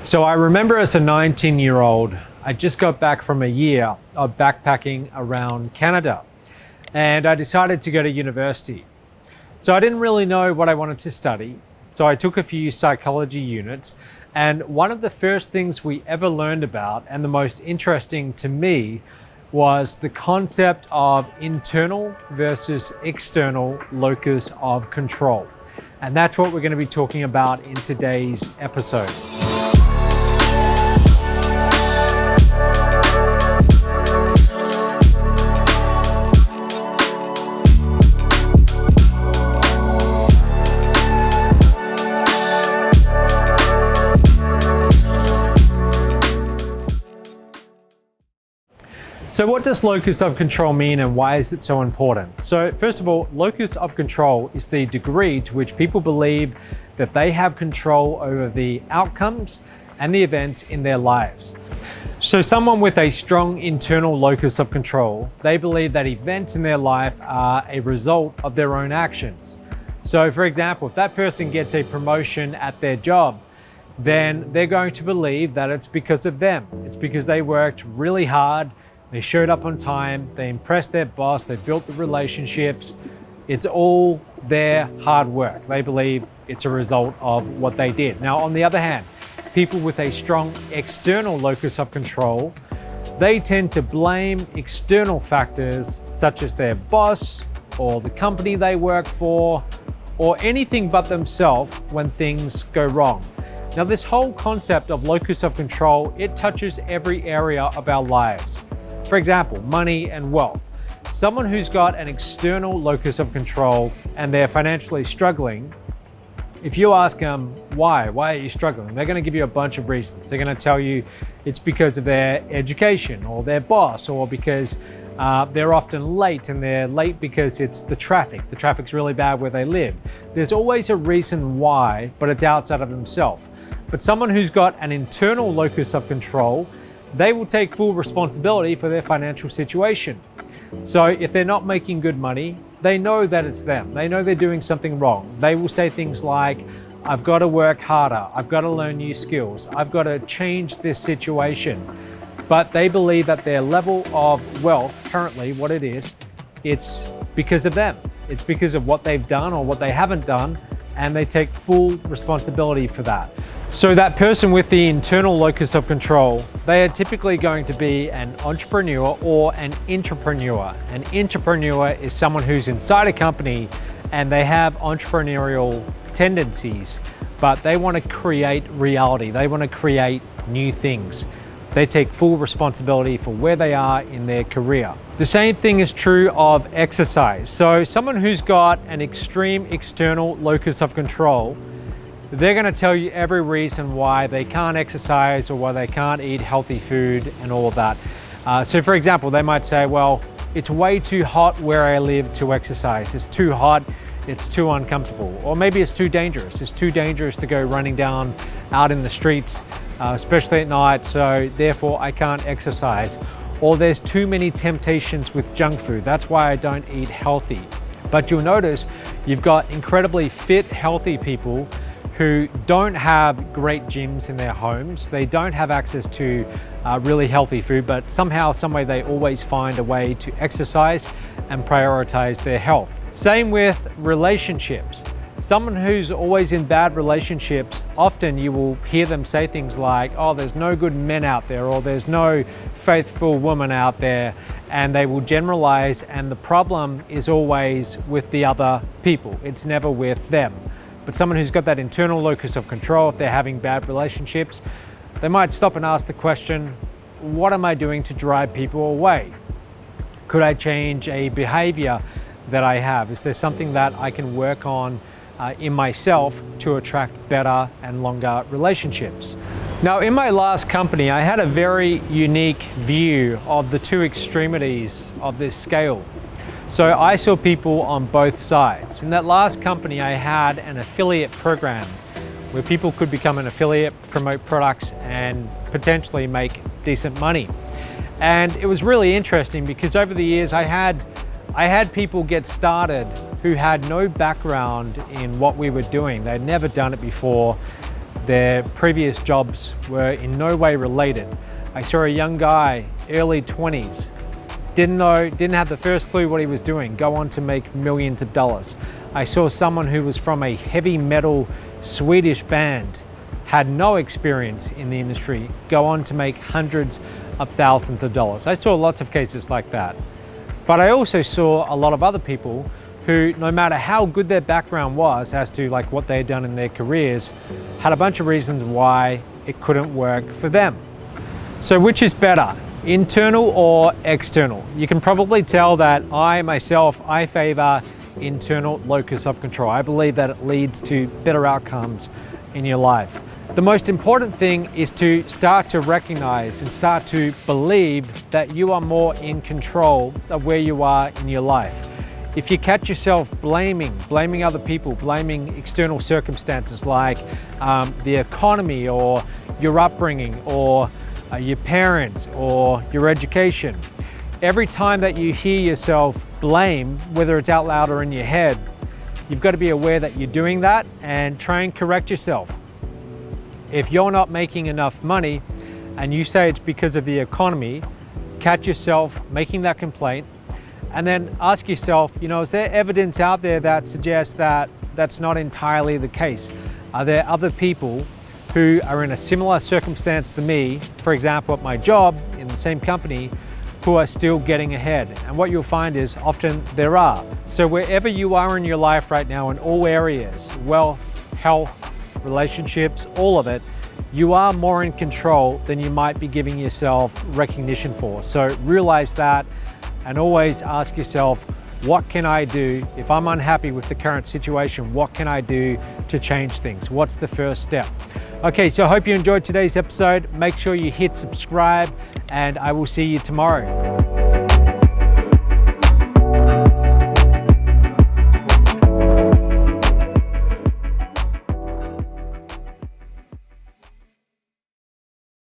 So I remember as a 19-year-old, I just got back from a year of backpacking around Canada, and I decided to go to university. So I didn't really know what I wanted to study. So I took a few psychology units, and one of the first things we ever learned about, and the most interesting to me, was the concept of internal versus external locus of control. And that's what we're going to be talking about in today's episode. So what does locus of control mean, and why is it so important? So first of all, locus of control is the degree to which people believe that they have control over the outcomes and the events in their lives. So someone with a strong internal locus of control, they believe that events in their life are a result of their own actions. So for example, if that person gets a promotion at their job, then they're going to believe that it's because of them. It's because they worked really hard, they showed up on time, they impressed their boss, they built the relationships. It's all their hard work. They believe it's a result of what they did. Now, on the other hand, people with a strong external locus of control, they tend to blame external factors such as their boss or the company they work for or anything but themselves when things go wrong. Now, this whole concept of locus of control, it touches every area of our lives. For example, money and wealth. Someone who's got an external locus of control and they're financially struggling, if you ask them why are you struggling, they're going to give you a bunch of reasons. They're going to tell you it's because of their education or their boss, or because they're often late, and they're late because it's the traffic. The traffic's really bad where they live. There's always a reason why, but it's outside of themselves. But someone who's got an internal locus of control, they will take full responsibility for their financial situation. So if they're not making good money, they know that it's them. They know they're doing something wrong. They will say things like, I've got to work harder. I've got to learn new skills. I've got to change this situation. But they believe that their level of wealth, currently what it is, it's because of them. It's because of what they've done or what they haven't done, and they take full responsibility for that. So that person with the internal locus of control, they are typically going to be an entrepreneur or an intrapreneur. An intrapreneur is someone who's inside a company and they have entrepreneurial tendencies, but they want to create reality. They want to create new things. They take full responsibility for where they are in their career. The same thing is true of exercise. So someone who's got an extreme external locus of control, they're going to tell you every reason why they can't exercise or why they can't eat healthy food and all of that. So for example, they might say, well, it's way too hot where I live to exercise. It's too hot, it's too uncomfortable. Or maybe it's too dangerous. It's too dangerous to go running down out in the streets, especially at night, so therefore I can't exercise. Or there's too many temptations with junk food. That's why I don't eat healthy. But you'll notice you've got incredibly fit, healthy people who don't have great gyms in their homes. They don't have access to really healthy food, but somehow, some way they always find a way to exercise and prioritize their health. Same with relationships. Someone who's always in bad relationships, often you will hear them say things like, oh, there's no good men out there, or there's no faithful woman out there, and they will generalize, and the problem is always with the other people. It's never with them. But someone who's got that internal locus of control, if they're having bad relationships, they might stop and ask the question, what am I doing to drive people away? Could I change a behavior that I have? Is there something that I can work on in myself to attract better and longer relationships? Now, in my last company, I had a very unique view of the two extremities of this scale. So I saw people on both sides. In that last company, I had an affiliate program where people could become an affiliate, promote products, and potentially make decent money. And it was really interesting because over the years I had people get started who had no background in what we were doing. They'd never done it before. Their previous jobs were in no way related. I saw a young guy, early 20s, didn't have the first clue what he was doing, go on to make millions of dollars. I saw someone who was from a heavy metal Swedish band, had no experience in the industry, go on to make hundreds of thousands of dollars. I saw lots of cases like that. But I also saw a lot of other people who, no matter how good their background was as to like what they had done in their careers, had a bunch of reasons why it couldn't work for them. So which is better, internal or external? You can probably tell that I favor internal locus of control. I believe that it leads to better outcomes in your life. The most important thing is to start to recognize and start to believe that you are more in control of where you are in your life. If you catch yourself blaming other people, blaming external circumstances like the economy or your upbringing or your parents or your education, every time that you hear yourself blame, whether it's out loud or in your head, you've got to be aware that you're doing that and try and correct yourself. If you're not making enough money and you say it's because of the economy, catch yourself making that complaint and then ask yourself, is there evidence out there that suggests that that's not entirely the case? Are there other people who are in a similar circumstance to me, for example, at my job in the same company, who are still getting ahead? And what you'll find is often there are. So wherever you are in your life right now, in all areas, wealth, health, relationships, all of it, you are more in control than you might be giving yourself recognition for. So realize that and always ask yourself, what can I do? If I'm unhappy with the current situation, what can I do to change things? What's the first step? Okay, so I hope you enjoyed today's episode. Make sure you hit subscribe and I will see you tomorrow.